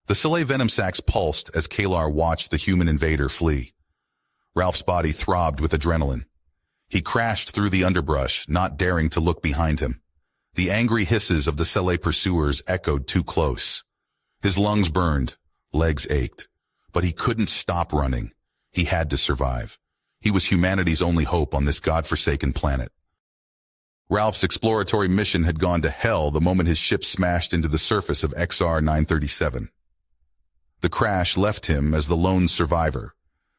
The Salay venom sacs pulsed as Kalar watched the human invader flee. Ralph's body throbbed with adrenaline. He crashed through the underbrush, not daring to look behind him. The angry hisses of the Salay pursuers echoed too close. His lungs burned, legs ached, but he couldn't stop running. He had to survive. He was humanity's only hope on this godforsaken planet. Ralph's exploratory mission had gone to hell the moment his ship smashed into the surface of XR-937. The crash left him as the lone survivor,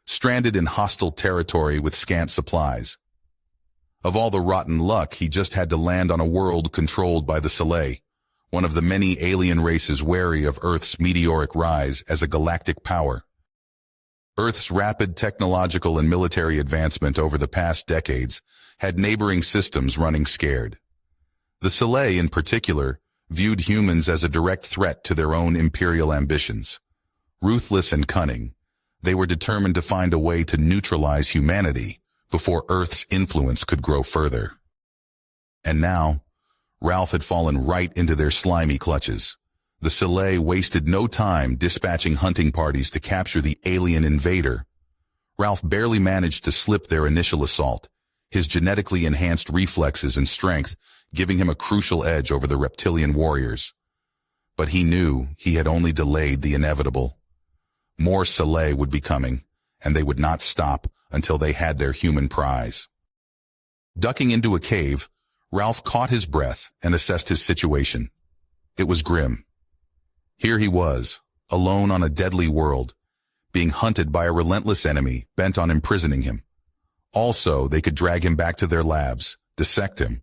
stranded in hostile territory with scant supplies. Of all the rotten luck, he just had to land on a world controlled by the Salay, one of the many alien races wary of Earth's meteoric rise as a galactic power. Earth's rapid technological and military advancement over the past decades had neighboring systems running scared. The Salay, in particular, viewed humans as a direct threat to their own imperial ambitions. Ruthless and cunning, they were determined to find a way to neutralize humanity before Earth's influence could grow further. And now, Ralph had fallen right into their slimy clutches. The Salay wasted no time dispatching hunting parties to capture the alien invader. Ralph barely managed to slip their initial assault, his genetically enhanced reflexes and strength giving him a crucial edge over the reptilian warriors. But he knew he had only delayed the inevitable. More Salay would be coming, and they would not stop until they had their human prize. Ducking into a cave, Ralph caught his breath and assessed his situation. It was grim. Here he was, alone on a deadly world, being hunted by a relentless enemy bent on imprisoning him. Also, they could drag him back to their labs, dissect him,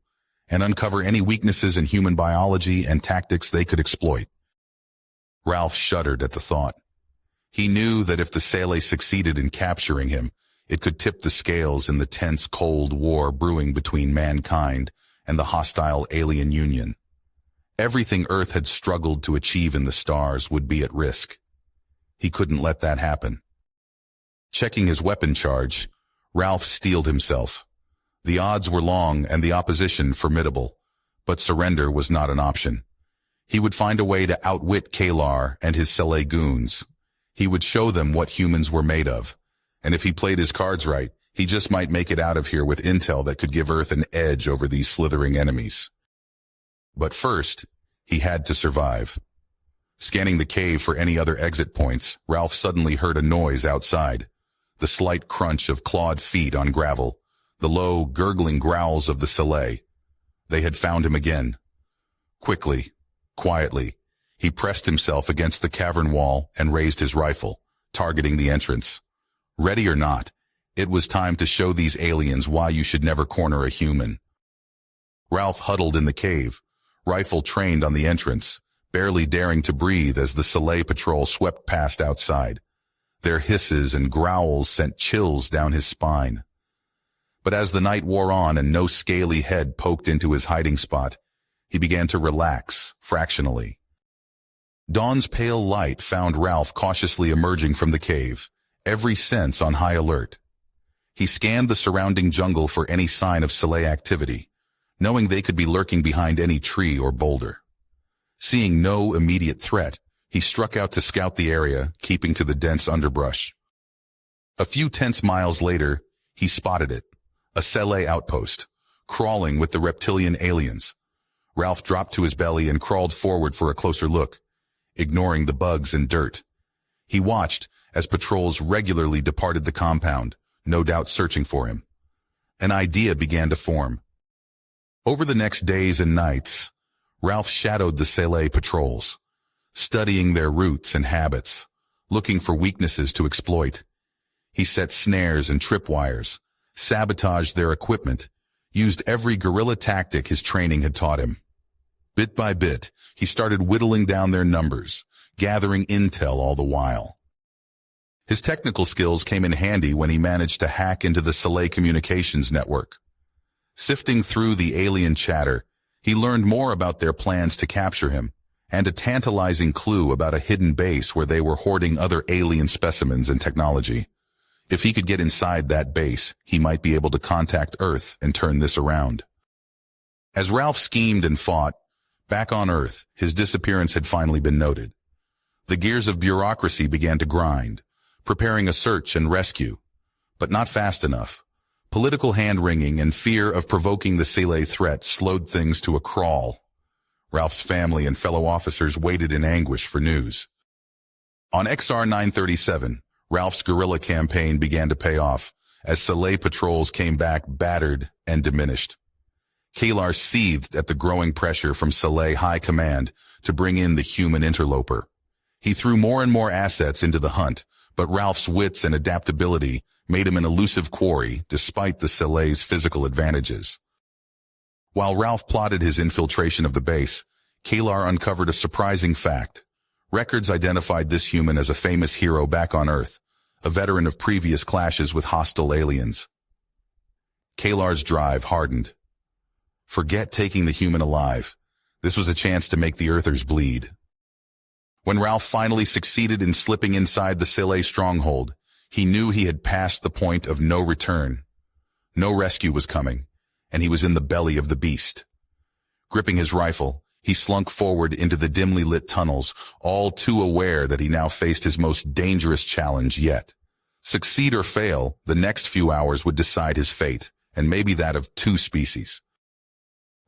and uncover any weaknesses in human biology and tactics they could exploit. Ralph shuddered at the thought. He knew that if the Salay succeeded in capturing him, it could tip the scales in the tense Cold War brewing between mankind and the hostile alien union. Everything Earth had struggled to achieve in the stars would be at risk. He couldn't let that happen. Checking his weapon charge, Ralph steeled himself. The odds were long and the opposition formidable, but surrender was not an option. He would find a way to outwit Kalar and his Salay goons. He would show them what humans were made of, and if he played his cards right, he just might make it out of here with intel that could give Earth an edge over these slithering enemies. But first, he had to survive. Scanning the cave for any other exit points, Ralph suddenly heard a noise outside. The slight crunch of clawed feet on gravel, the low, gurgling growls of the Salay. They had found him again. Quickly, quietly, he pressed himself against the cavern wall and raised his rifle, targeting the entrance. Ready or not, it was time to show these aliens why you should never corner a human. Ralph huddled in the cave, rifle trained on the entrance, barely daring to breathe as the Salay patrol swept past outside. Their hisses and growls sent chills down his spine. But as the night wore on and no scaly head poked into his hiding spot, he began to relax, fractionally. Dawn's pale light found Ralph cautiously emerging from the cave, every sense on high alert. He scanned the surrounding jungle for any sign of Salay activity, knowing they could be lurking behind any tree or boulder. Seeing no immediate threat, he struck out to scout the area, keeping to the dense underbrush. A few tense miles later, he spotted it, a Salay outpost, crawling with the reptilian aliens. Ralph dropped to his belly and crawled forward for a closer look, ignoring the bugs and dirt. He watched as patrols regularly departed the compound, no doubt searching for him. An idea began to form. Over the next days and nights, Ralph shadowed the Salay patrols, studying their routes and habits, looking for weaknesses to exploit. He set snares and tripwires, sabotaged their equipment, used every guerrilla tactic his training had taught him. Bit by bit, he started whittling down their numbers, gathering intel all the while. His technical skills came in handy when he managed to hack into the Salay communications network. Sifting through the alien chatter, he learned more about their plans to capture him, and a tantalizing clue about a hidden base where they were hoarding other alien specimens and technology. If he could get inside that base, he might be able to contact Earth and turn this around. As Ralph schemed and fought, back on Earth, his disappearance had finally been noted. The gears of bureaucracy began to grind, preparing a search and rescue, but not fast enough. Political hand-wringing and fear of provoking the Sele threat slowed things to a crawl. Ralph's family and fellow officers waited in anguish for news. On XR-937, Ralph's guerrilla campaign began to pay off as Sele patrols came back battered and diminished. Kalar seethed at the growing pressure from Sele High Command to bring in the human interloper. He threw more and more assets into the hunt, but Ralph's wits and adaptability made him an elusive quarry despite the Sele's physical advantages. While Ralph plotted his infiltration of the base, Kalar uncovered a surprising fact. Records identified this human as a famous hero back on Earth, a veteran of previous clashes with hostile aliens. Kalar's drive hardened. Forget taking the human alive. This was a chance to make the Earthers bleed. When Ralph finally succeeded in slipping inside the Sele stronghold, he knew he had passed the point of no return. No rescue was coming, and he was in the belly of the beast. Gripping his rifle, he slunk forward into the dimly lit tunnels, all too aware that he now faced his most dangerous challenge yet. Succeed or fail, the next few hours would decide his fate, and maybe that of two species.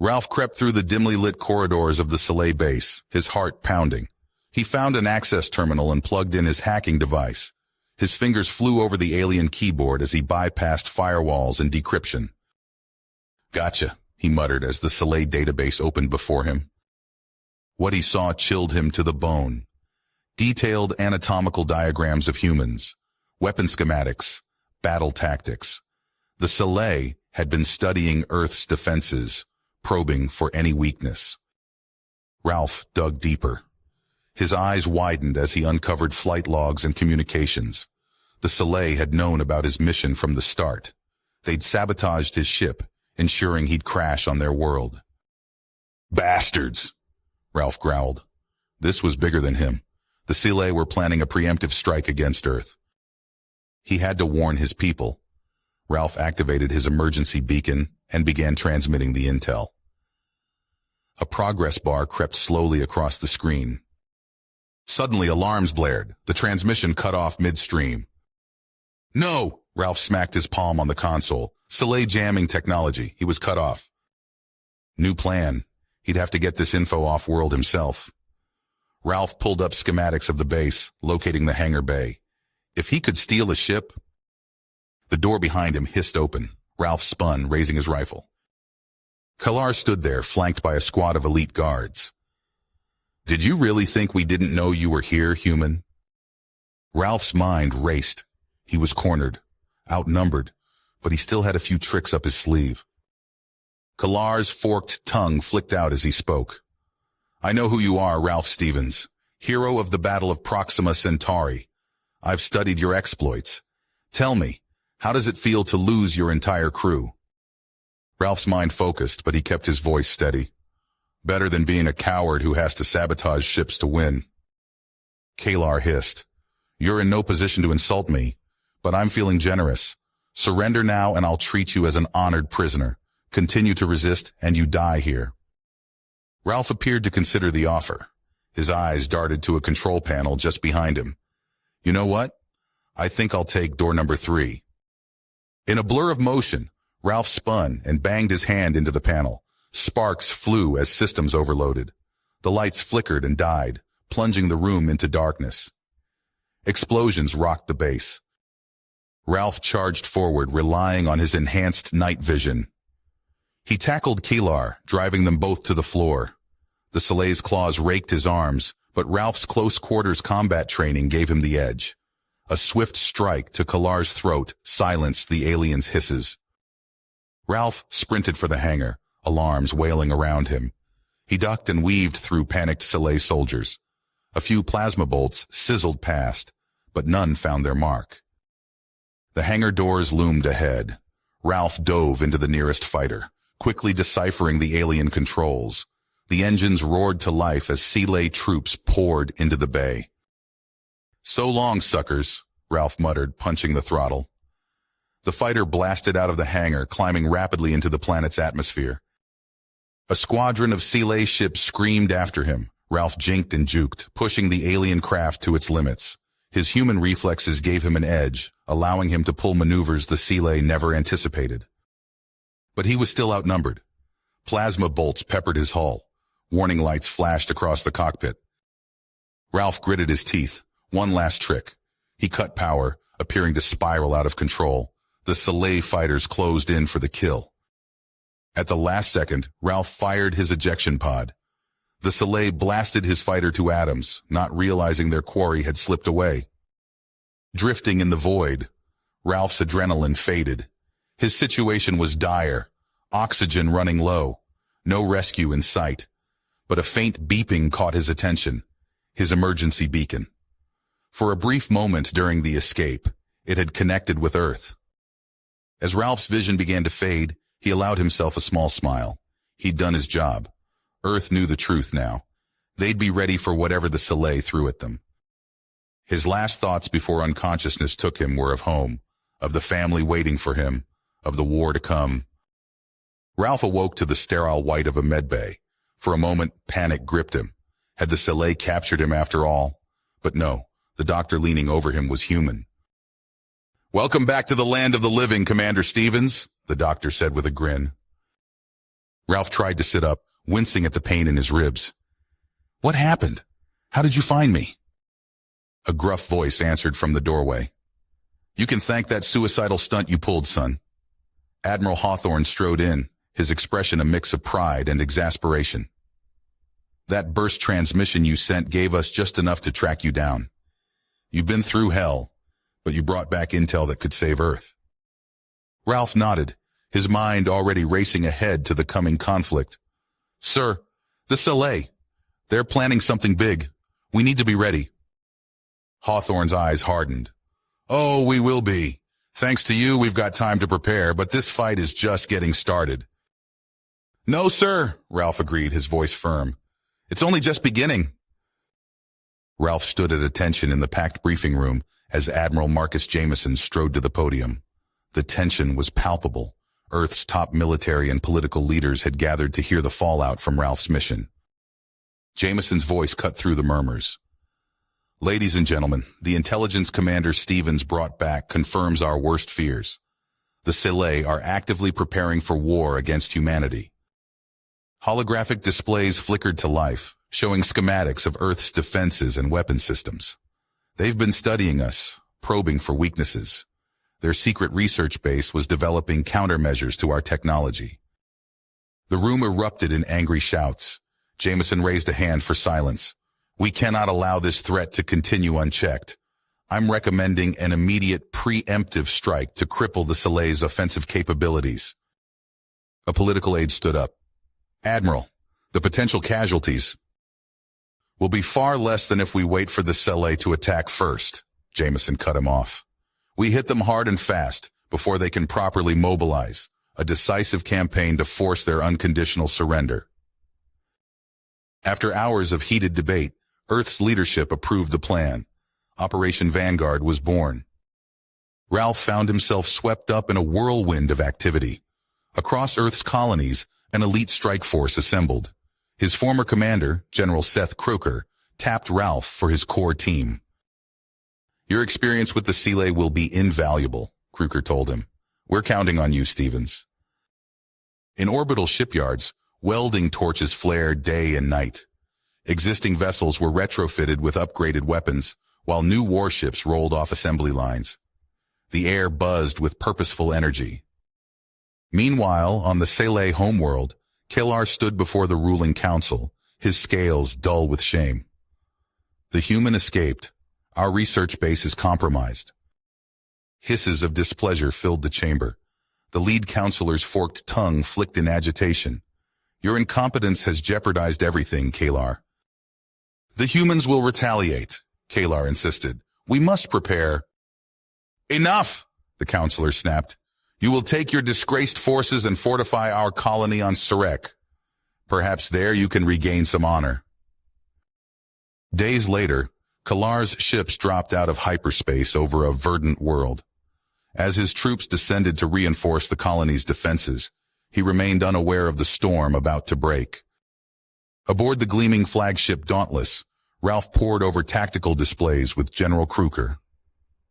Ralph crept through the dimly lit corridors of the Sele base, his heart pounding. He found an access terminal and plugged in his hacking device. His fingers flew over the alien keyboard as he bypassed firewalls and decryption. "Gotcha," he muttered as the Sele database opened before him. What he saw chilled him to the bone. Detailed anatomical diagrams of humans, weapon schematics, battle tactics. The Sele had been studying Earth's defenses, probing for any weakness. Ralph dug deeper. His eyes widened as he uncovered flight logs and communications. The Sele had known about his mission from the start. They'd sabotaged his ship, ensuring he'd crash on their world. "Bastards!" Ralph growled. This was bigger than him. The Sele were planning a preemptive strike against Earth. He had to warn his people. Ralph activated his emergency beacon and began transmitting the intel. A progress bar crept slowly across the screen. Suddenly, alarms blared. The transmission cut off midstream. "No!" Ralph smacked his palm on the console. Sele jamming technology. He was cut off. New plan. He'd have to get this info off-world himself. Ralph pulled up schematics of the base, locating the hangar bay. If he could steal a ship... The door behind him hissed open. Ralph spun, raising his rifle. Kalar stood there, flanked by a squad of elite guards. "Did you really think we didn't know you were here, human?" Ralph's mind raced. He was cornered, outnumbered, but he still had a few tricks up his sleeve. Kalar's forked tongue flicked out as he spoke. "I know who you are, Ralph Stevens, hero of the Battle of Proxima Centauri. I've studied your exploits. Tell me, how does it feel to lose your entire crew?" Ralph's mind focused, but he kept his voice steady. "Better than being a coward who has to sabotage ships to win." Kalar hissed. "You're in no position to insult me, but I'm feeling generous. Surrender now and I'll treat you as an honored prisoner. Continue to resist and you die here." Ralph appeared to consider the offer. His eyes darted to a control panel just behind him. "You know what? I think I'll take door number 3. In a blur of motion, Ralph spun and banged his hand into the panel. Sparks flew as systems overloaded. The lights flickered and died, plunging the room into darkness. Explosions rocked the base. Ralph charged forward, relying on his enhanced night vision. He tackled Kalar, driving them both to the floor. The Sele's claws raked his arms, but Ralph's close-quarters combat training gave him the edge. A swift strike to Kalar's throat silenced the alien's hisses. Ralph sprinted for the hangar, alarms wailing around him. He ducked and weaved through panicked Sele soldiers. A few plasma bolts sizzled past, but none found their mark. The hangar doors loomed ahead. Ralph dove into the nearest fighter, quickly deciphering the alien controls. The engines roared to life as Sele troops poured into the bay. "So long, suckers," Ralph muttered, punching the throttle. The fighter blasted out of the hangar, climbing rapidly into the planet's atmosphere. A squadron of Sele ships screamed after him, Ralph jinked and juked, pushing the alien craft to its limits. His human reflexes gave him an edge, allowing him to pull maneuvers the Seeley never anticipated. But he was still outnumbered. Plasma bolts peppered his hull. Warning lights flashed across the cockpit. Ralph gritted his teeth. One last trick. He cut power, appearing to spiral out of control. The Seeley fighters closed in for the kill. At the last second, Ralph fired his ejection pod. The Seeley blasted his fighter to atoms, not realizing their quarry had slipped away. Drifting in the void, Ralph's adrenaline faded. His situation was dire. Oxygen running low. No rescue in sight. But a faint beeping caught his attention. His emergency beacon. For a brief moment during the escape, it had connected with Earth. As Ralph's vision began to fade, he allowed himself a small smile. He'd done his job. Earth knew the truth now. They'd be ready for whatever the Seeley threw at them. His last thoughts before unconsciousness took him were of home, of the family waiting for him, of the war to come. Ralph awoke to the sterile white of a medbay. For a moment, panic gripped him. Had the Seeley captured him after all? But no, the doctor leaning over him was human. "Welcome back to the land of the living, Commander Stevens," the doctor said with a grin. Ralph tried to sit up, wincing at the pain in his ribs. "What happened? How did you find me?" A gruff voice answered from the doorway. "You can thank that suicidal stunt you pulled, son." Admiral Hawthorne strode in, his expression a mix of pride and exasperation. "That burst transmission you sent gave us just enough to track you down. You've been through hell, but you brought back intel that could save Earth." Ralph nodded, his mind already racing ahead to the coming conflict. "Sir, the Seeley. They're planning something big. We need to be ready." Hawthorne's eyes hardened. "Oh, we will be. Thanks to you, we've got time to prepare, but this fight is just getting started." "No, sir," Ralph agreed, his voice firm. "It's only just beginning." Ralph stood at attention in the packed briefing room as Admiral Marcus Jameson strode to the podium. The tension was palpable. Earth's top military and political leaders had gathered to hear the fallout from Ralph's mission. Jameson's voice cut through the murmurs. "Ladies and gentlemen, the intelligence commander Stevens brought back confirms our worst fears. The Seeley are actively preparing for war against humanity." Holographic displays flickered to life, showing schematics of Earth's defenses and weapon systems. They've been studying us, probing for weaknesses. Their secret research base was developing countermeasures to our technology. The room erupted in angry shouts. Jameson raised a hand for silence. "We cannot allow this threat to continue unchecked. I'm recommending an immediate preemptive strike to cripple the Seeley's offensive capabilities." A political aide stood up. "Admiral, the potential casualties will be far less than if we wait for the Seeley to attack first." Jameson cut him off. "We hit them hard and fast before they can properly mobilize, a decisive campaign to force their unconditional surrender." After hours of heated debate, Earth's leadership approved the plan. Operation Vanguard was born. Ralph found himself swept up in a whirlwind of activity. Across Earth's colonies, an elite strike force assembled. His former commander, General Seth Croker, tapped Ralph for his core team. "Your experience with the Seeley will be invaluable," Croker told him. "We're counting on you, Stevens." In orbital shipyards, welding torches flared day and night. Existing vessels were retrofitted with upgraded weapons, while new warships rolled off assembly lines. The air buzzed with purposeful energy. Meanwhile, on the Seeley homeworld, Kalar stood before the ruling council, his scales dull with shame. "The human escaped. Our research base is compromised." Hisses of displeasure filled the chamber. The lead counselor's forked tongue flicked in agitation. "Your incompetence has jeopardized everything, Kalar." "The humans will retaliate," Kalar insisted. "We must prepare." "Enough!" the counselor snapped. "You will take your disgraced forces and fortify our colony on Sarek. Perhaps there you can regain some honor." Days later, Kalar's ships dropped out of hyperspace over a verdant world. As his troops descended to reinforce the colony's defenses, he remained unaware of the storm about to break. Aboard the gleaming flagship Dauntless, Ralph pored over tactical displays with General Kruger.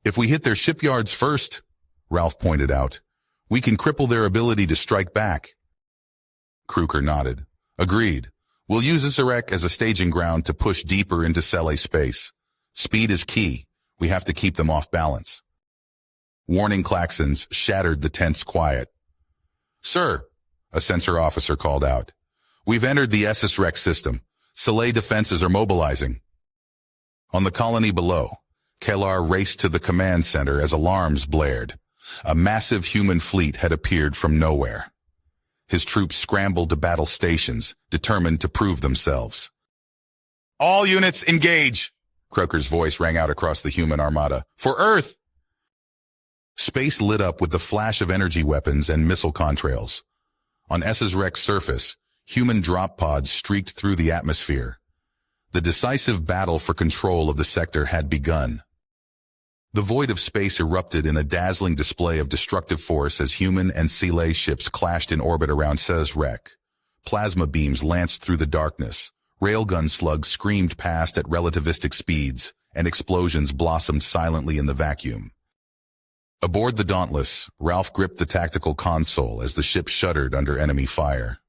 "If we hit their shipyards first," Ralph pointed out, "we can cripple their ability to strike back." Kruger nodded. "Agreed. We'll use Isarek as a staging ground to push deeper into Sele space. Speed is key. We have to keep them off balance." Warning klaxons shattered the tense quiet. "Sir," a sensor officer called out, "we've entered the Isarek system. Sele defenses are mobilizing." On the colony below, Kalar raced to the command center as alarms blared. A massive human fleet had appeared from nowhere. His troops scrambled to battle stations, determined to prove themselves. "All units engage!" Croker's voice rang out across the human armada. "For Earth!" Space lit up with the flash of energy weapons and missile contrails. On Issarek's surface, human drop pods streaked through the atmosphere. The decisive battle for control of the sector had begun. The void of space erupted in a dazzling display of destructive force as human and Sele ships clashed in orbit around Isarek. Plasma beams lanced through the darkness, railgun slugs screamed past at relativistic speeds, and explosions blossomed silently in the vacuum. Aboard the Dauntless, Ralph gripped the tactical console as the ship shuddered under enemy fire.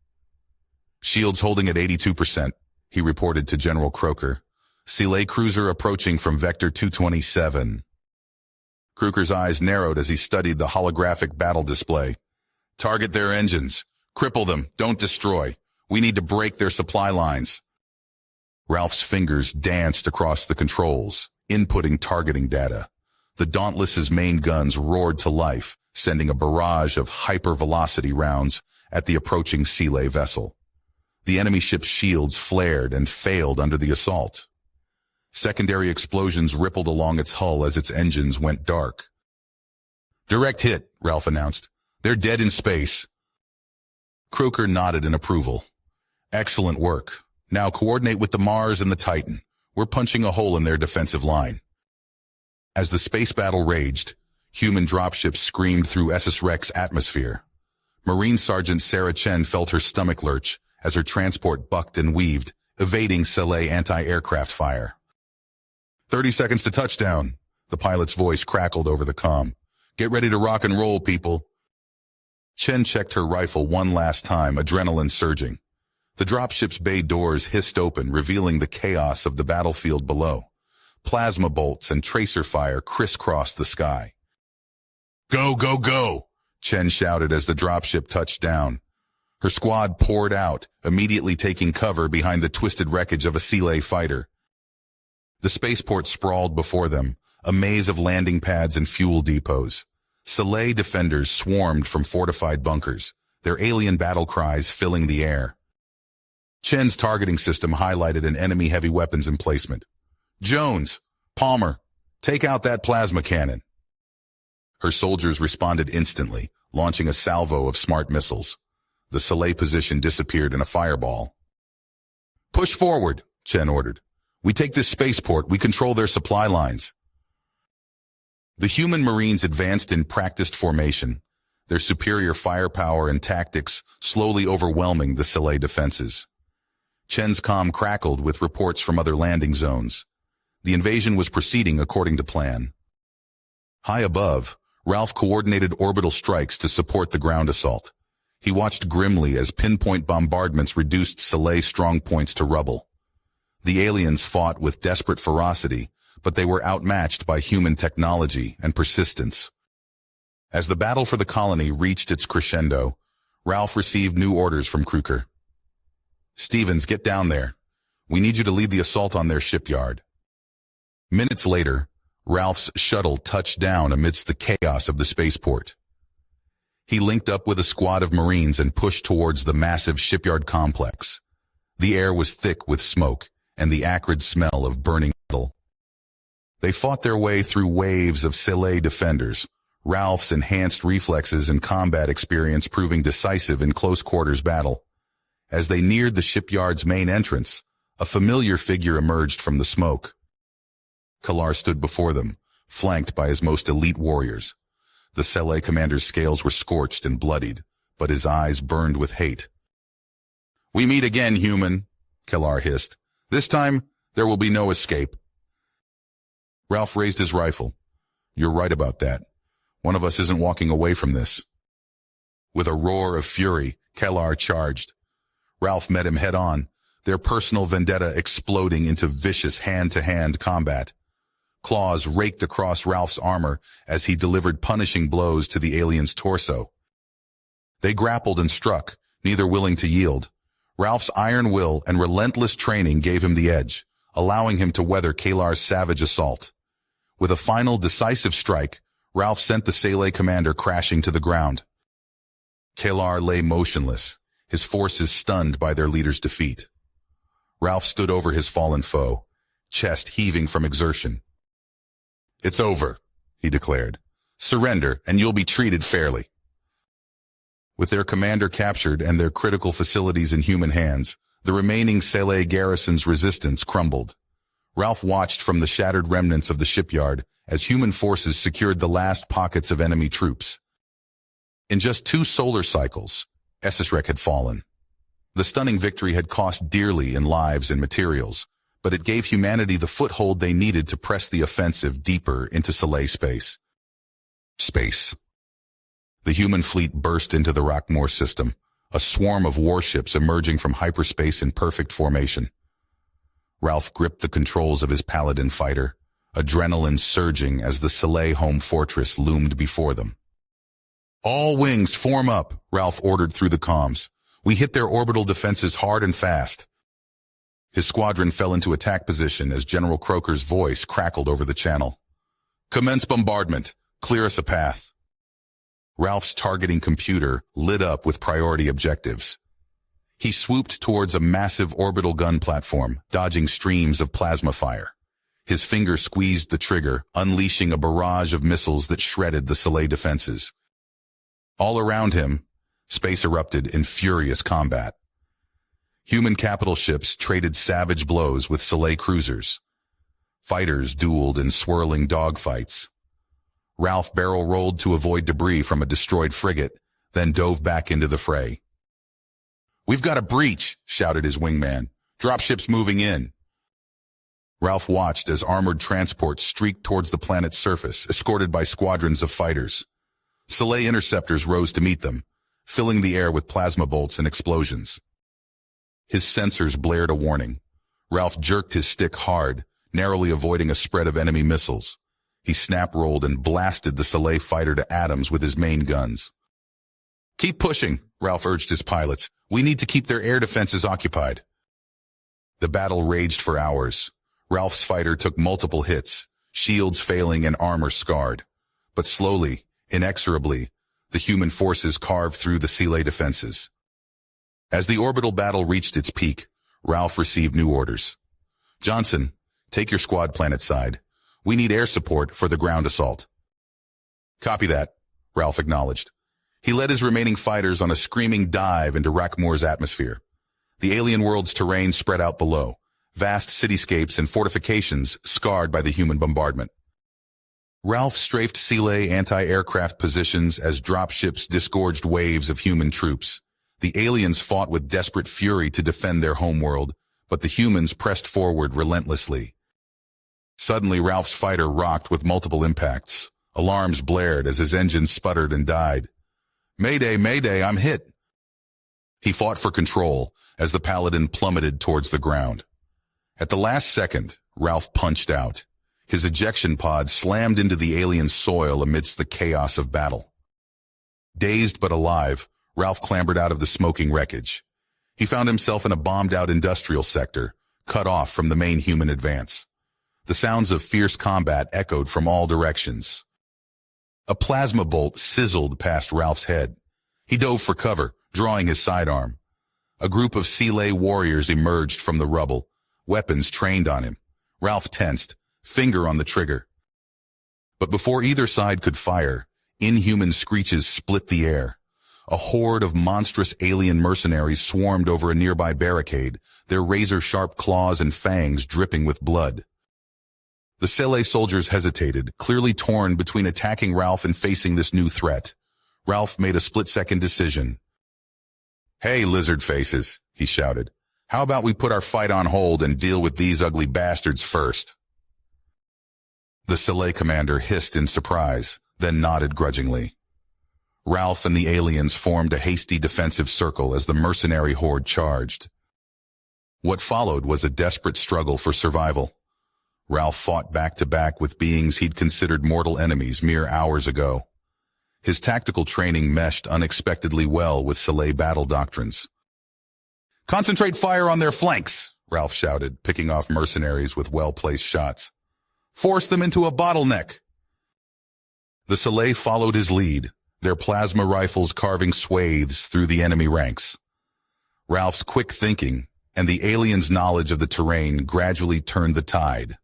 "Shields holding at 82%, he reported to General Croker. "Sele cruiser approaching from Vector 227. Kruger's eyes narrowed as he studied the holographic battle display. "Target their engines. Cripple them. Don't destroy. We need to break their supply lines." Ralph's fingers danced across the controls, inputting targeting data. The Dauntless's main guns roared to life, sending a barrage of hypervelocity rounds at the approaching Sele vessel. The enemy ship's shields flared and failed under the assault. Secondary explosions rippled along its hull as its engines went dark. "Direct hit," Ralph announced. "They're dead in space." Croker nodded in approval. "Excellent work. Now coordinate with the Mars and the Titan. We're punching a hole in their defensive line." As the space battle raged, human dropships screamed through Isarek's atmosphere. Marine Sergeant Sarah Chen felt her stomach lurch as her transport bucked and weaved, evading Sele anti-aircraft fire. 30 seconds to touchdown," the pilot's voice crackled over the comm. "Get ready to rock and roll, people." Chen checked her rifle one last time, adrenaline surging. The dropship's bay doors hissed open, revealing the chaos of the battlefield below. Plasma bolts and tracer fire crisscrossed the sky. "Go, go, go!" Chen shouted as the dropship touched down. Her squad poured out, immediately taking cover behind the twisted wreckage of a Sele fighter. The spaceport sprawled before them, a maze of landing pads and fuel depots. Sele defenders swarmed from fortified bunkers, their alien battle cries filling the air. Chen's targeting system highlighted an enemy heavy weapons emplacement. "Jones, Palmer, take out that plasma cannon." Her soldiers responded instantly, launching a salvo of smart missiles. The Sele position disappeared in a fireball. "Push forward," Chen ordered. "We take this spaceport, we control their supply lines." The human Marines advanced in practiced formation, their superior firepower and tactics slowly overwhelming the Sele defenses. Chen's comm crackled with reports from other landing zones. The invasion was proceeding according to plan. High above, Ralph coordinated orbital strikes to support the ground assault. He watched grimly as pinpoint bombardments reduced Sele's strong points to rubble. The aliens fought with desperate ferocity, but they were outmatched by human technology and persistence. As the battle for the colony reached its crescendo, Ralph received new orders from Kruger. "Stevens, get down there. We need you to lead the assault on their shipyard." Minutes later, Ralph's shuttle touched down amidst the chaos of the spaceport. He linked up with a squad of Marines and pushed towards the massive shipyard complex. The air was thick with smoke and the acrid smell of burning metal. They fought their way through waves of Sele defenders, Ralph's enhanced reflexes and combat experience proving decisive in close-quarters battle. As they neared the shipyard's main entrance, a familiar figure emerged from the smoke. Kalar stood before them, flanked by his most elite warriors. The Sele commander's scales were scorched and bloodied, but his eyes burned with hate. "We meet again, human," Kellar hissed. This time, there will be no escape. Ralph raised his rifle. You're right about that. One of us isn't walking away from this. With a roar of fury, Kellar charged. Ralph met him head-on, their personal vendetta exploding into vicious hand-to-hand combat. Claws raked across Ralph's armor as he delivered punishing blows to the alien's torso. They grappled and struck, neither willing to yield. Ralph's iron will and relentless training gave him the edge, allowing him to weather Kellar's savage assault. With a final decisive strike, Ralph sent the Sele commander crashing to the ground. Kellar lay motionless, his forces stunned by their leader's defeat. Ralph stood over his fallen foe, chest heaving from exertion. It's over, he declared. Surrender, and you'll be treated fairly. With their commander captured and their critical facilities in human hands, the remaining Sele garrison's resistance crumbled. Ralph watched from the shattered remnants of the shipyard as human forces secured the last pockets of enemy troops. In just 2 solar cycles, Essosrec had fallen. The stunning victory had cost dearly in lives and materials, but it gave humanity the foothold they needed to press the offensive deeper into Sele space. The human fleet burst into the Rockmore system, a swarm of warships emerging from hyperspace in perfect formation. Ralph gripped the controls of his Paladin fighter, adrenaline surging as the Sele home fortress loomed before them. All wings form up, Ralph ordered through the comms. We hit their orbital defenses hard and fast. His squadron fell into attack position as General Croker's voice crackled over the channel. Commence bombardment. Clear us a path. Ralph's targeting computer lit up with priority objectives. He swooped towards a massive orbital gun platform, dodging streams of plasma fire. His finger squeezed the trigger, unleashing a barrage of missiles that shredded the Sele defenses. All around him, space erupted in furious combat. Human capital ships traded savage blows with Sele cruisers. Fighters dueled in swirling dogfights. Ralph barrel-rolled to avoid debris from a destroyed frigate, then dove back into the fray. We've got a breach, shouted his wingman. Dropships moving in. Ralph watched as armored transports streaked towards the planet's surface, escorted by squadrons of fighters. Sele interceptors rose to meet them, filling the air with plasma bolts and explosions. His sensors blared a warning. Ralph jerked his stick hard, narrowly avoiding a spread of enemy missiles. He snap-rolled and blasted the Sele fighter to atoms with his main guns. Keep pushing, Ralph urged his pilots. We need to keep their air defenses occupied. The battle raged for hours. Ralph's fighter took multiple hits, shields failing and armor scarred. But slowly, inexorably, the human forces carved through the Sele defenses. As the orbital battle reached its peak, Ralph received new orders. Johnson, take your squad planet side. We need air support for the ground assault. Copy that, Ralph acknowledged. He led his remaining fighters on a screaming dive into Rockmore's atmosphere. The alien world's terrain spread out below, vast cityscapes and fortifications scarred by the human bombardment. Ralph strafed Sele anti-aircraft positions as dropships disgorged waves of human troops. The aliens fought with desperate fury to defend their homeworld, but the humans pressed forward relentlessly. Suddenly, Ralph's fighter rocked with multiple impacts. Alarms blared as his engine sputtered and died. Mayday, mayday, I'm hit. He fought for control as the Paladin plummeted towards the ground. At the last second, Ralph punched out. His ejection pod slammed into the alien soil amidst the chaos of battle. Dazed but alive, Ralph clambered out of the smoking wreckage. He found himself in a bombed-out industrial sector, cut off from the main human advance. The sounds of fierce combat echoed from all directions. A plasma bolt sizzled past Ralph's head. He dove for cover, drawing his sidearm. A group of Sele warriors emerged from the rubble, weapons trained on him. Ralph tensed, finger on the trigger. But before either side could fire, inhuman screeches split the air. A horde of monstrous alien mercenaries swarmed over a nearby barricade, their razor-sharp claws and fangs dripping with blood. The Sele soldiers hesitated, clearly torn between attacking Ralph and facing this new threat. Ralph made a split-second decision. Hey, lizard faces, he shouted. How about we put our fight on hold and deal with these ugly bastards first? The Sallee commander hissed in surprise, then nodded grudgingly. Ralph and the aliens formed a hasty defensive circle as the mercenary horde charged. What followed was a desperate struggle for survival. Ralph fought back-to-back with beings he'd considered mortal enemies mere hours ago. His tactical training meshed unexpectedly well with Sallee battle doctrines. "Concentrate fire on their flanks," Ralph shouted, picking off mercenaries with well-placed shots. "Force them into a bottleneck." The Sallee followed his lead, their plasma rifles carving swathes through the enemy ranks. Ralph's quick thinking and the aliens' knowledge of the terrain gradually turned the tide.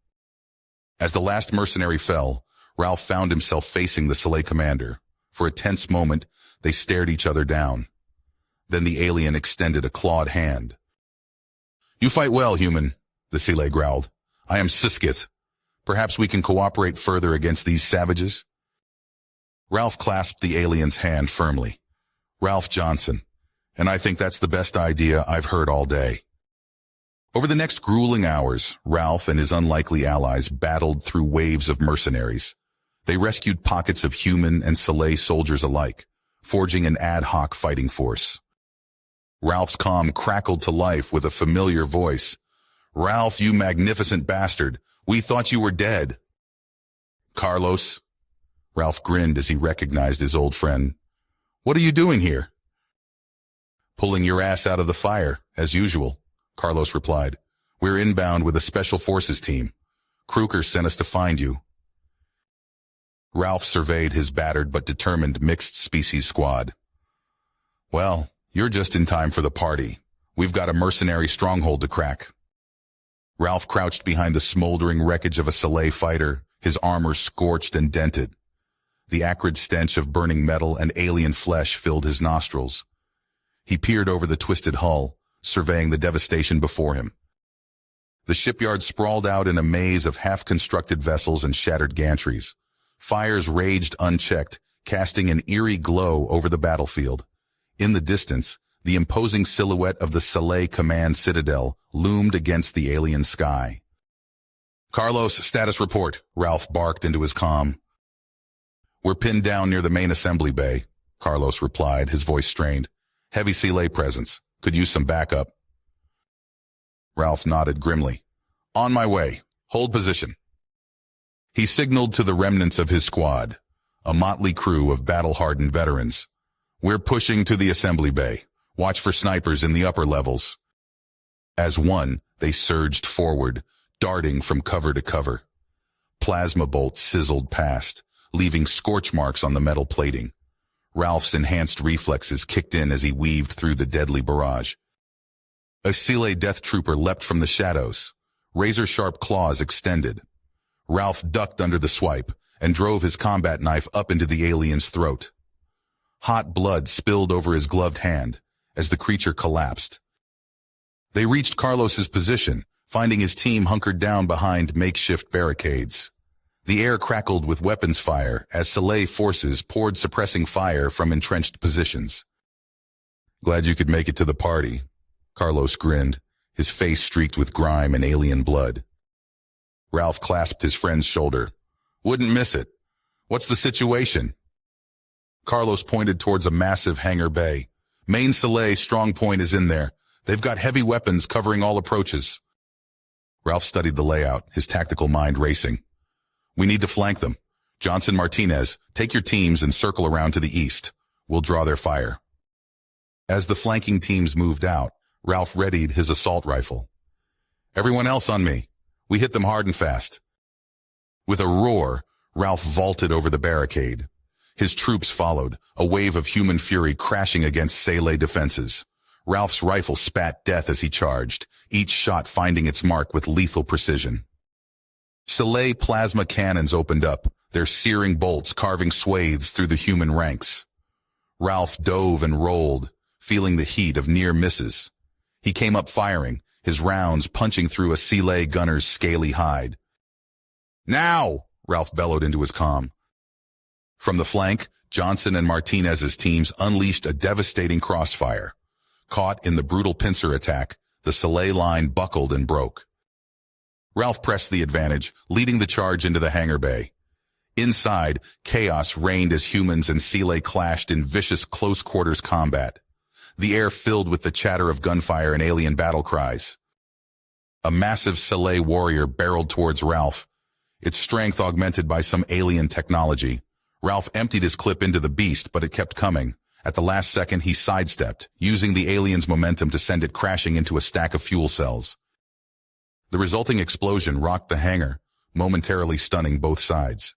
As the last mercenary fell, Ralph found himself facing the Sallee commander. For a tense moment, they stared each other down. Then the alien extended a clawed hand. "You fight well, human," the Sallee growled. "I am Siskith. Perhaps we can cooperate further against these savages?" Ralph clasped the alien's hand firmly. "Ralph Johnson, and I think that's the best idea I've heard all day." Over the next grueling hours, Ralph and his unlikely allies battled through waves of mercenaries. They rescued pockets of human and Sallee soldiers alike, forging an ad hoc fighting force. Ralph's comm crackled to life with a familiar voice. "Ralph, you magnificent bastard, we thought you were dead." "Carlos?" Ralph grinned as he recognized his old friend. "What are you doing here?" "Pulling your ass out of the fire, as usual," Carlos replied. "We're inbound with a special forces team. Kruger sent us to find you." Ralph surveyed his battered but determined mixed-species squad. "Well, you're just in time for the party. We've got a mercenary stronghold to crack." Ralph crouched behind the smoldering wreckage of a Sallee fighter, his armor scorched and dented. The acrid stench of burning metal and alien flesh filled his nostrils. He peered over the twisted hull, surveying the devastation before him. The shipyard sprawled out in a maze of half-constructed vessels and shattered gantries. Fires raged unchecked, casting an eerie glow over the battlefield. In the distance, the imposing silhouette of the Sallee Command Citadel loomed against the alien sky. "Carlos, status report," Ralph barked into his comm. "We're pinned down near the main assembly bay," Carlos replied, his voice strained. "Heavy Sallee presence. Could use some backup." Ralph nodded grimly. "On my way. Hold position." He signaled to the remnants of his squad, a motley crew of battle-hardened veterans. "We're pushing to the assembly bay. Watch for snipers in the upper levels." As one, they surged forward, darting from cover to cover. Plasma bolts sizzled past, leaving scorch marks on the metal plating. Ralph's enhanced reflexes kicked in as he weaved through the deadly barrage. A Sallee death trooper leapt from the shadows, razor-sharp claws extended. Ralph ducked under the swipe and drove his combat knife up into the alien's throat. Hot blood spilled over his gloved hand as the creature collapsed. They reached Carlos's position, finding his team hunkered down behind makeshift barricades. The air crackled with weapons fire as Sallee forces poured suppressing fire from entrenched positions. "Glad you could make it to the party," Carlos grinned, his face streaked with grime and alien blood. Ralph clasped his friend's shoulder. "Wouldn't miss it. What's the situation?" Carlos pointed towards a massive hangar bay. "Main Sallee strong point is in there. They've got heavy weapons covering all approaches." Ralph studied the layout, his tactical mind racing. "We need to flank them. Johnson, Martinez, take your teams and circle around to the east. We'll draw their fire." As the flanking teams moved out, Ralph readied his assault rifle. "Everyone else on me. We hit them hard and fast." With a roar, Ralph vaulted over the barricade. His troops followed, a wave of human fury crashing against Sallee defenses. Ralph's rifle spat death as he charged, each shot finding its mark with lethal precision. Sallee plasma cannons opened up, their searing bolts carving swathes through the human ranks. Ralph dove and rolled, feeling the heat of near misses. He came up firing, his rounds punching through a Sallee gunner's scaly hide. "Now!" Ralph bellowed into his comm. From the flank, Johnson and Martinez's teams unleashed a devastating crossfire. Caught in the brutal pincer attack, The Salé line buckled and broke. Ralph pressed the advantage, leading the charge into the hangar bay. Inside, chaos reigned as humans and Salé clashed in vicious close-quarters combat. The air filled with the chatter of gunfire and alien battle cries. A massive Salé warrior barreled towards Ralph, its strength augmented by some alien technology. Ralph emptied his clip into the beast, but it kept coming. At the last second, he sidestepped, using the alien's momentum to send it crashing into a stack of fuel cells. The resulting explosion rocked the hangar, momentarily stunning both sides.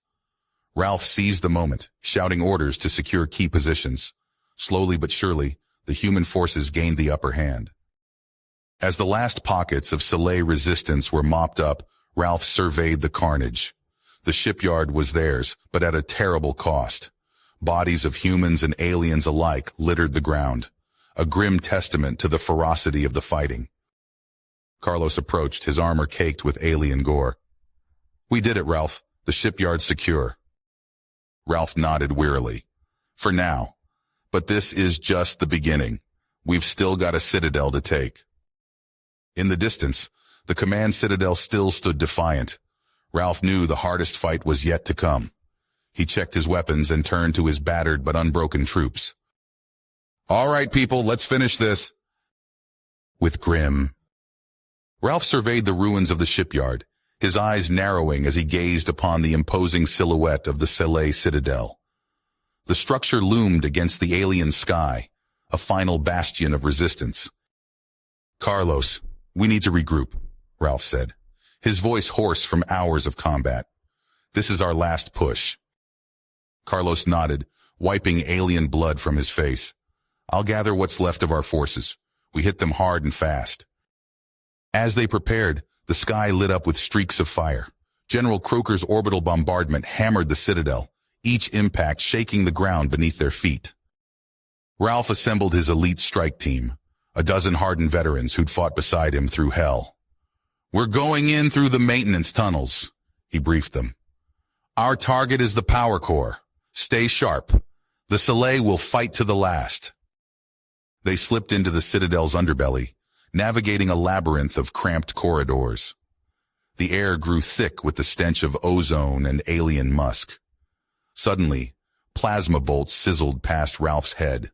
Ralph seized the moment, shouting orders to secure key positions. Slowly but surely, the human forces gained the upper hand. As the last pockets of Salé resistance were mopped up, Ralph surveyed the carnage. The shipyard was theirs, but at a terrible cost. Bodies of humans and aliens alike littered the ground, a grim testament to the ferocity of the fighting. Carlos approached, his armor caked with alien gore. "We did it, Ralph. The shipyard's secure." Ralph nodded wearily. "For now. But this is just the beginning. We've still got a citadel to take." In the distance, the command citadel still stood defiant. Ralph knew the hardest fight was yet to come. He checked his weapons and turned to his battered but unbroken troops. "All right, people, let's finish this." With grim, Ralph surveyed the ruins of the shipyard, his eyes narrowing as he gazed upon the imposing silhouette of the Salé citadel. The structure loomed against the alien sky, a final bastion of resistance. "Carlos, we need to regroup," Ralph said, his voice hoarse from hours of combat. "This is our last push." Carlos nodded, wiping alien blood from his face. "I'll gather what's left of our forces. We hit them hard and fast." As they prepared, the sky lit up with streaks of fire. General Croker's orbital bombardment hammered the citadel, each impact shaking the ground beneath their feet. Ralph assembled his elite strike team, a dozen hardened veterans who'd fought beside him through hell. "We're going in through the maintenance tunnels," he briefed them. "Our target is the power core. Stay sharp. The Salé will fight to the last." They slipped into the citadel's underbelly, navigating a labyrinth of cramped corridors. The air grew thick with the stench of ozone and alien musk. Suddenly, plasma bolts sizzled past Ralph's head.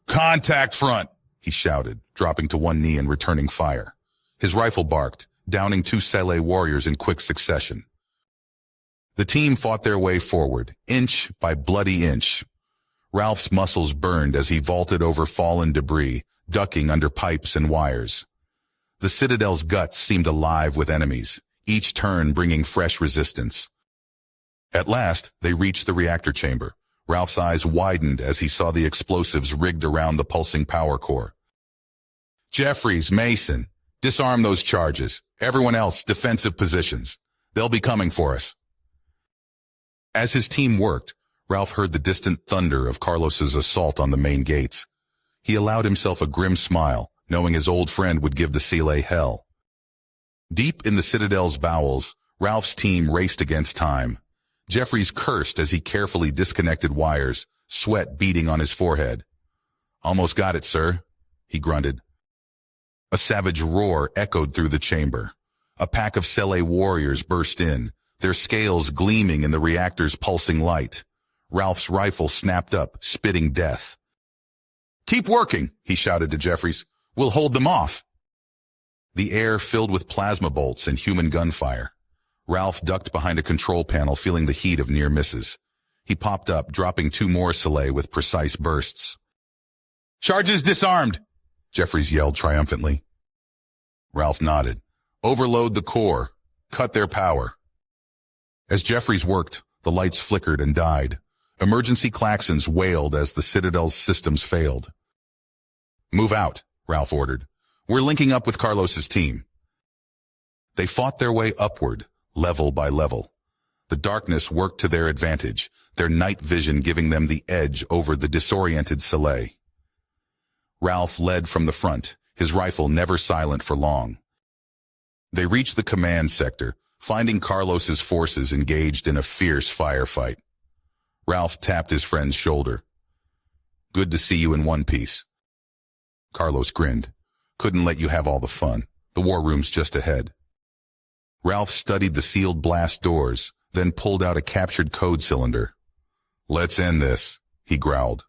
"Contact front!" he shouted, dropping to one knee and returning fire. His rifle barked, downing 2 Salé warriors in quick succession. The team fought their way forward, inch by bloody inch. Ralph's muscles burned as he vaulted over fallen debris, ducking under pipes and wires. The citadel's guts seemed alive with enemies, each turn bringing fresh resistance. At last, they reached the reactor chamber. Ralph's eyes widened as he saw the explosives rigged around the pulsing power core. "Jeffries, Mason, disarm those charges. Everyone else, defensive positions. They'll be coming for us." As his team worked, Ralph heard the distant thunder of Carlos's assault on the main gates. He allowed himself a grim smile, knowing his old friend would give the Salé hell. Deep in the citadel's bowels, Ralph's team raced against time. Jeffries cursed as he carefully disconnected wires, sweat beading on his forehead. "Almost got it, sir," he grunted. A savage roar echoed through the chamber. A pack of Salé warriors burst in, their scales gleaming in the reactor's pulsing light. Ralph's rifle snapped up, spitting death. "Keep working," he shouted to Jeffries. "We'll hold them off." The air filled with plasma bolts and human gunfire. Ralph ducked behind a control panel, feeling the heat of near misses. He popped up, dropping 2 more Salé with precise bursts. "Charges disarmed," Jeffries yelled triumphantly. Ralph nodded. "Overload the core. Cut their power." As Jeffries worked, the lights flickered and died. Emergency klaxons wailed as the Citadel's systems failed. "Move out," Ralph ordered. "We're linking up with Carlos's team." They fought their way upward, level by level. The darkness worked to their advantage, their night vision giving them the edge over the disoriented Salé. Ralph led from the front, his rifle never silent for long. They reached the command sector, finding Carlos's forces engaged in a fierce firefight. Ralph tapped his friend's shoulder. "Good to see you in one piece." Carlos grinned. Couldn't let you have all the fun. The war room's just ahead. Ralph studied the sealed blast doors, then pulled out a captured code cylinder. Let's end this, he growled.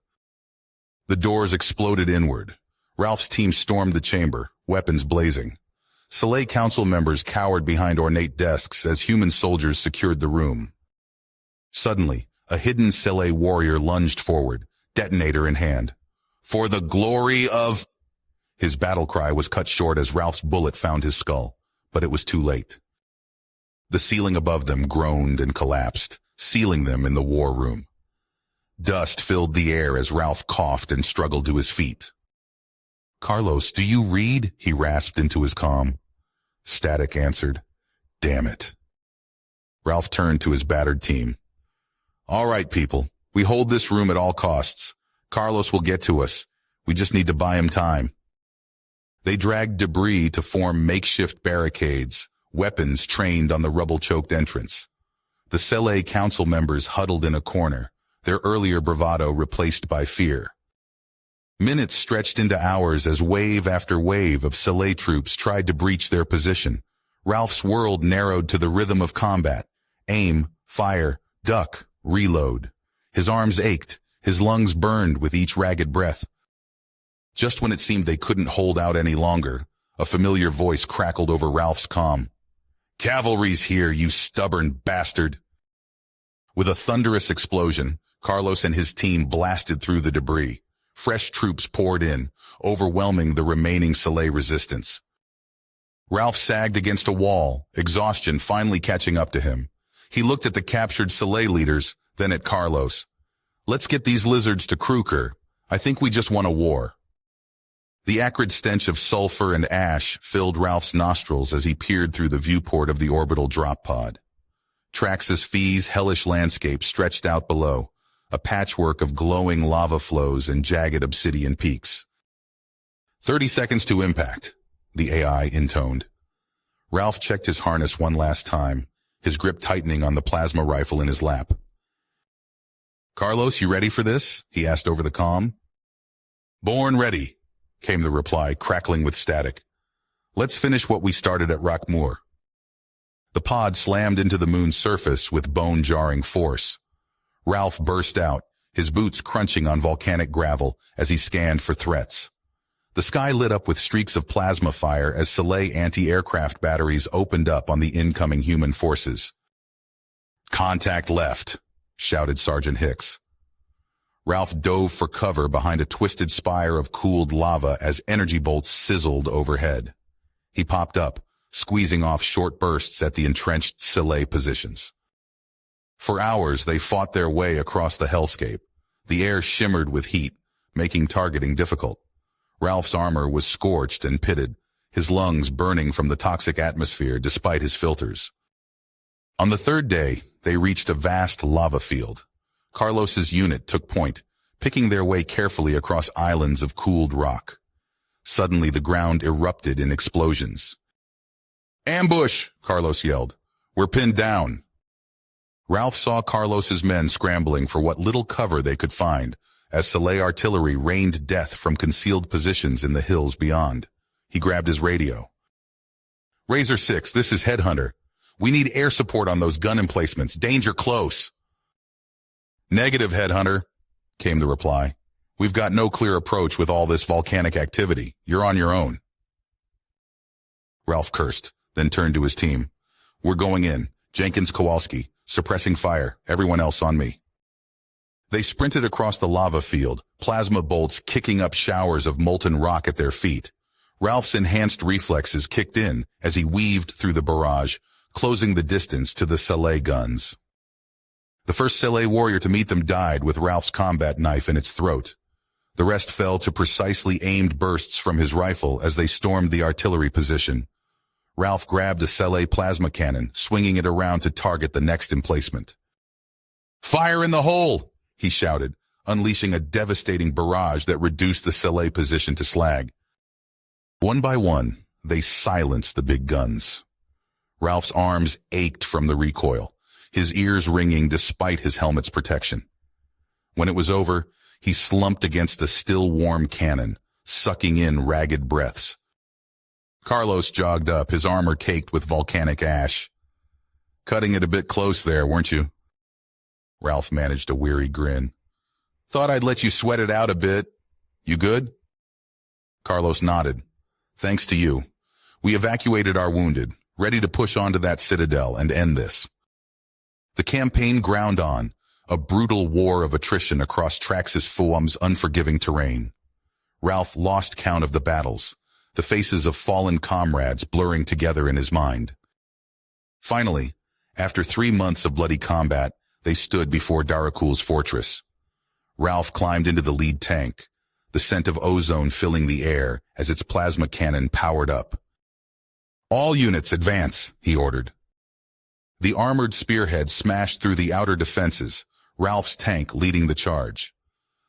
The doors exploded inward. Ralph's team stormed the chamber, weapons blazing. Soleil Council members cowered behind ornate desks as human soldiers secured the room. Suddenly, a hidden Soleil warrior lunged forward, detonator in hand. For the glory of... His battle cry was cut short as Ralph's bullet found his skull, but it was too late. The ceiling above them groaned and collapsed, sealing them in the war room. Dust filled the air as Ralph coughed and struggled to his feet. Carlos, do you read? He rasped into his comm. Static answered. Damn it. Ralph turned to his battered team. All right, people. We hold this room at all costs. Carlos will get to us. We just need to buy him time. They dragged debris to form makeshift barricades, weapons trained on the rubble-choked entrance. The Soleil Council members huddled in a corner, their earlier bravado replaced by fear. Minutes stretched into hours as wave after wave of Soleil troops tried to breach their position. Ralph's world narrowed to the rhythm of combat. Aim, fire, duck, reload. His arms ached, his lungs burned with each ragged breath. Just when it seemed they couldn't hold out any longer, a familiar voice crackled over Ralph's comm. Cavalry's here, you stubborn bastard! With a thunderous explosion, Carlos and his team blasted through the debris. Fresh troops poured in, overwhelming the remaining Soleil resistance. Ralph sagged against a wall, exhaustion finally catching up to him. He looked at the captured Soleil leaders, then at Carlos. Let's get these lizards to Kruker. I think we just won a war. The acrid stench of sulfur and ash filled Ralph's nostrils as he peered through the viewport of the orbital drop pod. Traxxas Phi's hellish landscape stretched out below, a patchwork of glowing lava flows and jagged obsidian peaks. 30 seconds to impact, the AI intoned. Ralph checked his harness one last time, his grip tightening on the plasma rifle in his lap. Carlos, you ready for this? He asked over the comm. Born ready, came the reply, crackling with static. Let's finish what we started at Rockmoor. The pod slammed into the moon's surface with bone-jarring force. Ralph burst out, his boots crunching on volcanic gravel as he scanned for threats. The sky lit up with streaks of plasma fire as Soleil anti-aircraft batteries opened up on the incoming human forces. Contact left, shouted Sergeant Hicks. Ralph dove for cover behind a twisted spire of cooled lava as energy bolts sizzled overhead. He popped up, squeezing off short bursts at the entrenched Soleil positions. For hours, they fought their way across the hellscape. The air shimmered with heat, making targeting difficult. Ralph's armor was scorched and pitted, his lungs burning from the toxic atmosphere despite his filters. On the third day, they reached a vast lava field. Carlos's unit took point, picking their way carefully across islands of cooled rock. Suddenly, the ground erupted in explosions. Ambush! Carlos yelled. We're pinned down. Ralph saw Carlos's men scrambling for what little cover they could find as Soleil artillery rained death from concealed positions in the hills beyond. He grabbed his radio. Razor 6, this is Headhunter. We need air support on those gun emplacements. Danger close. Negative, Headhunter, came the reply. We've got no clear approach with all this volcanic activity. You're on your own. Ralph cursed, then turned to his team. We're going in. Jenkins, Kowalski, suppressing fire. Everyone else on me. They sprinted across the lava field, plasma bolts kicking up showers of molten rock at their feet. Ralph's enhanced reflexes kicked in as he weaved through the barrage, closing the distance to the Soleil guns. The first Soleil warrior to meet them died with Ralph's combat knife in its throat. The rest fell to precisely aimed bursts from his rifle as they stormed the artillery position. Ralph grabbed a Soleil plasma cannon, swinging it around to target the next emplacement. Fire in the hole! He shouted, unleashing a devastating barrage that reduced the Soleil position to slag. One by one, they silenced the big guns. Ralph's arms ached from the recoil, his ears ringing despite his helmet's protection. When it was over, he slumped against a still warm cannon, sucking in ragged breaths. Carlos jogged up, his armor caked with volcanic ash. Cutting it a bit close there, weren't you? Ralph managed a weary grin. Thought I'd let you sweat it out a bit. You good? Carlos nodded. Thanks to you. We evacuated our wounded, ready to push onto that citadel and end this. The campaign ground on, a brutal war of attrition across Traxxas Foam's unforgiving terrain. Ralph lost count of the battles, the faces of fallen comrades blurring together in his mind. Finally, after 3 months of bloody combat, they stood before Darakul's fortress. Ralph climbed into the lead tank, the scent of ozone filling the air as its plasma cannon powered up. All units advance, he ordered. The armored spearhead smashed through the outer defenses, Ralph's tank leading the charge.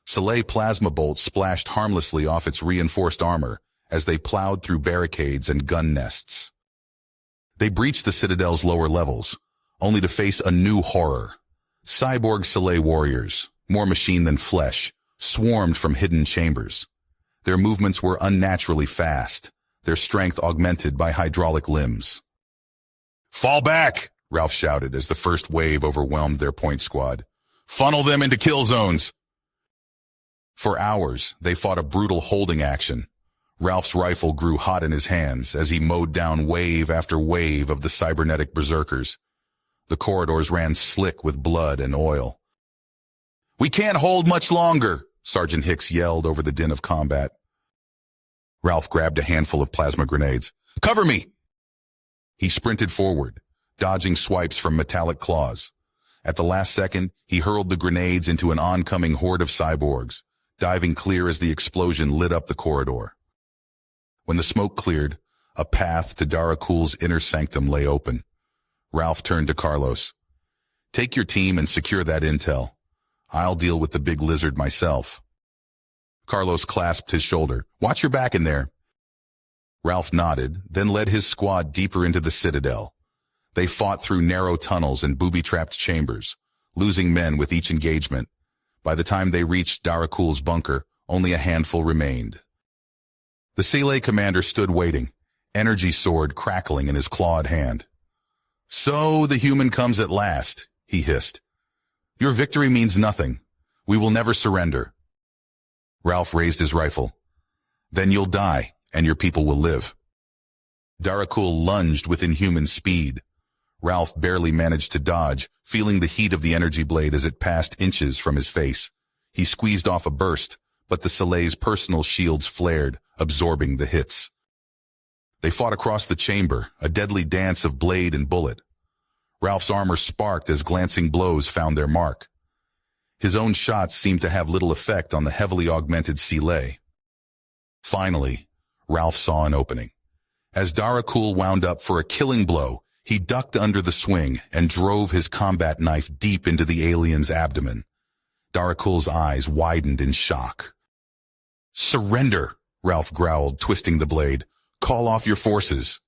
Soleil plasma bolts splashed harmlessly off its reinforced armor as they plowed through barricades and gun nests. They breached the citadel's lower levels, only to face a new horror. Cyborg Soleil warriors, more machine than flesh, swarmed from hidden chambers. Their movements were unnaturally fast, their strength augmented by hydraulic limbs. Fall back! Ralph shouted as the first wave overwhelmed their point squad. Funnel them into kill zones! For hours, they fought a brutal holding action. Ralph's rifle grew hot in his hands as he mowed down wave after wave of the cybernetic berserkers. The corridors ran slick with blood and oil. We can't hold much longer, Sergeant Hicks yelled over the din of combat. Ralph grabbed a handful of plasma grenades. Cover me! He sprinted forward, dodging swipes from metallic claws. At the last second, he hurled the grenades into an oncoming horde of cyborgs, diving clear as the explosion lit up the corridor. When the smoke cleared, a path to Darakul's inner sanctum lay open. Ralph turned to Carlos. Take your team and secure that intel. I'll deal with the big lizard myself. Carlos clasped his shoulder. Watch your back in there. Ralph nodded, then led his squad deeper into the citadel. They fought through narrow tunnels and booby-trapped chambers, losing men with each engagement. By the time they reached Darakul's bunker, only a handful remained. The Sele commander stood waiting, energy sword crackling in his clawed hand. So the human comes at last, he hissed. Your victory means nothing. We will never surrender. Ralph raised his rifle. Then you'll die, and your people will live. Darakul lunged with inhuman speed. Ralph barely managed to dodge, feeling the heat of the energy blade as it passed inches from his face. He squeezed off a burst, but the Soleil's personal shields flared, absorbing the hits. They fought across the chamber, a deadly dance of blade and bullet. Ralph's armor sparked as glancing blows found their mark. His own shots seemed to have little effect on the heavily augmented Sele. Finally, Ralph saw an opening. As Darakul wound up for a killing blow, he ducked under the swing and drove his combat knife deep into the alien's abdomen. Darakul's eyes widened in shock. Surrender, Ralph growled, twisting the blade. Call off your forces.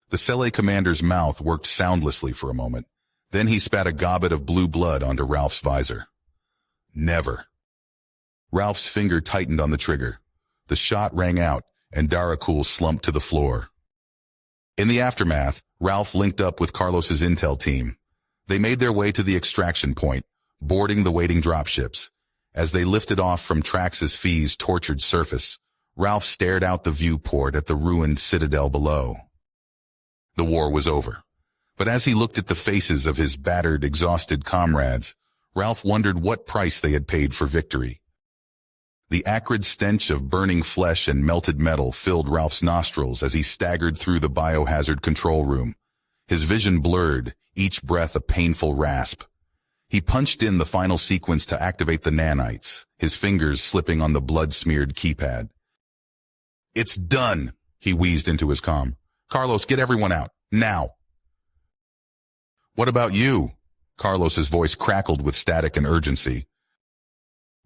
The Sele commander's mouth worked soundlessly for a moment. Then he spat a gobbet of blue blood onto Ralph's visor. Never. Ralph's finger tightened on the trigger. The shot rang out, and Darakul slumped to the floor. In the aftermath, Ralph linked up with Carlos's intel team. They made their way to the extraction point, boarding the waiting dropships. As they lifted off from Traxxas Phi's tortured surface, Ralph stared out the viewport at the ruined citadel below. The war was over. But as he looked at the faces of his battered, exhausted comrades, Ralph wondered what price they had paid for victory. The acrid stench of burning flesh and melted metal filled Ralph's nostrils as he staggered through the biohazard control room. His vision blurred, each breath a painful rasp. He punched in the final sequence to activate the nanites, his fingers slipping on the blood-smeared keypad. It's done, he wheezed into his comm. Carlos, get everyone out, now. What about you? Carlos's voice crackled with static and urgency.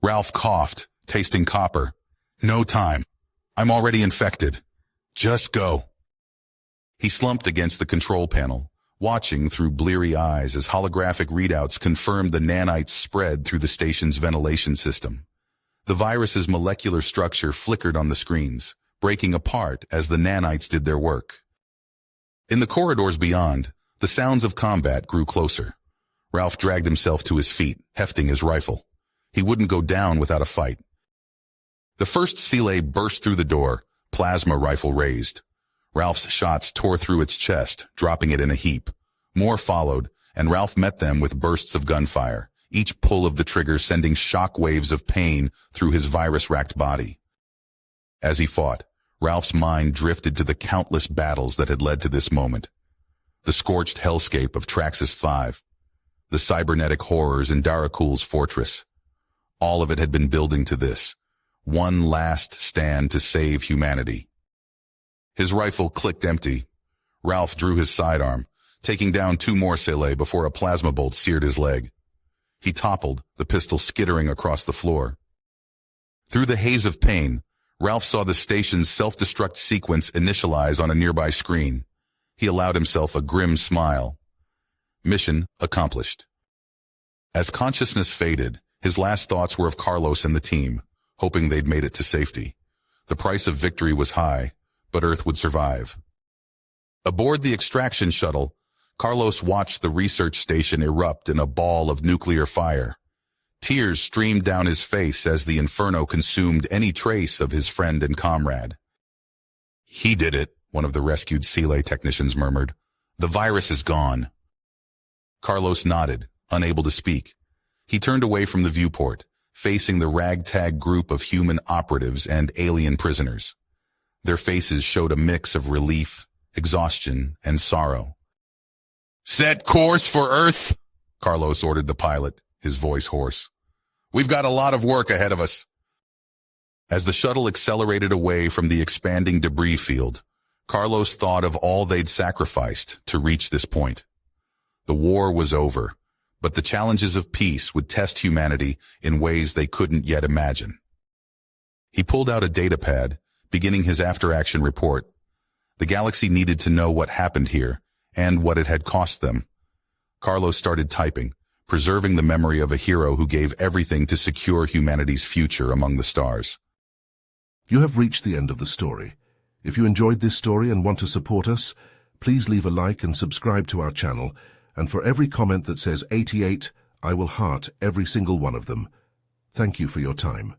Ralph coughed, tasting copper. No time. I'm already infected. Just go. He slumped against the control panel, watching through bleary eyes as holographic readouts confirmed the nanites spread through the station's ventilation system. The virus's molecular structure flickered on the screens, breaking apart as the nanites did their work. In the corridors beyond, the sounds of combat grew closer. Ralph dragged himself to his feet, hefting his rifle. He wouldn't go down without a fight. The first Seeley burst through the door, plasma rifle raised. Ralph's shots tore through its chest, dropping it in a heap. More followed, and Ralph met them with bursts of gunfire, each pull of the trigger sending shock waves of pain through his virus-racked body. As he fought, Ralph's mind drifted to the countless battles that had led to this moment. The scorched hellscape of Traxxas 5, the cybernetic horrors in Darakul's fortress. All of it had been building to this, one last stand to save humanity. His rifle clicked empty. Ralph drew his sidearm, taking down 2 more Seeley before a plasma bolt seared his leg. He toppled, the pistol skittering across the floor. Through the haze of pain, Ralph saw the station's self-destruct sequence initialize on a nearby screen. He allowed himself a grim smile. Mission accomplished. As consciousness faded, his last thoughts were of Carlos and the team, hoping they'd made it to safety. The price of victory was high, but Earth would survive. Aboard the extraction shuttle, Carlos watched the research station erupt in a ball of nuclear fire. Tears streamed down his face as the inferno consumed any trace of his friend and comrade. "He did it," one of the rescued Seeley technicians murmured. "The virus is gone." Carlos nodded, unable to speak. He turned away from the viewport, facing the ragtag group of human operatives and alien prisoners. Their faces showed a mix of relief, exhaustion, and sorrow. "Set course for Earth," Carlos ordered the pilot, his voice hoarse. "We've got a lot of work ahead of us." As the shuttle accelerated away from the expanding debris field, Carlos thought of all they'd sacrificed to reach this point. The war was over, but the challenges of peace would test humanity in ways they couldn't yet imagine. He pulled out a datapad, beginning his after-action report. The galaxy needed to know what happened here, and what it had cost them. Carlos started typing, preserving the memory of a hero who gave everything to secure humanity's future among the stars. You have reached the end of the story. If you enjoyed this story and want to support us, please leave a like and subscribe to our channel, and for every comment that says 88, I will heart every single one of them. Thank you for your time.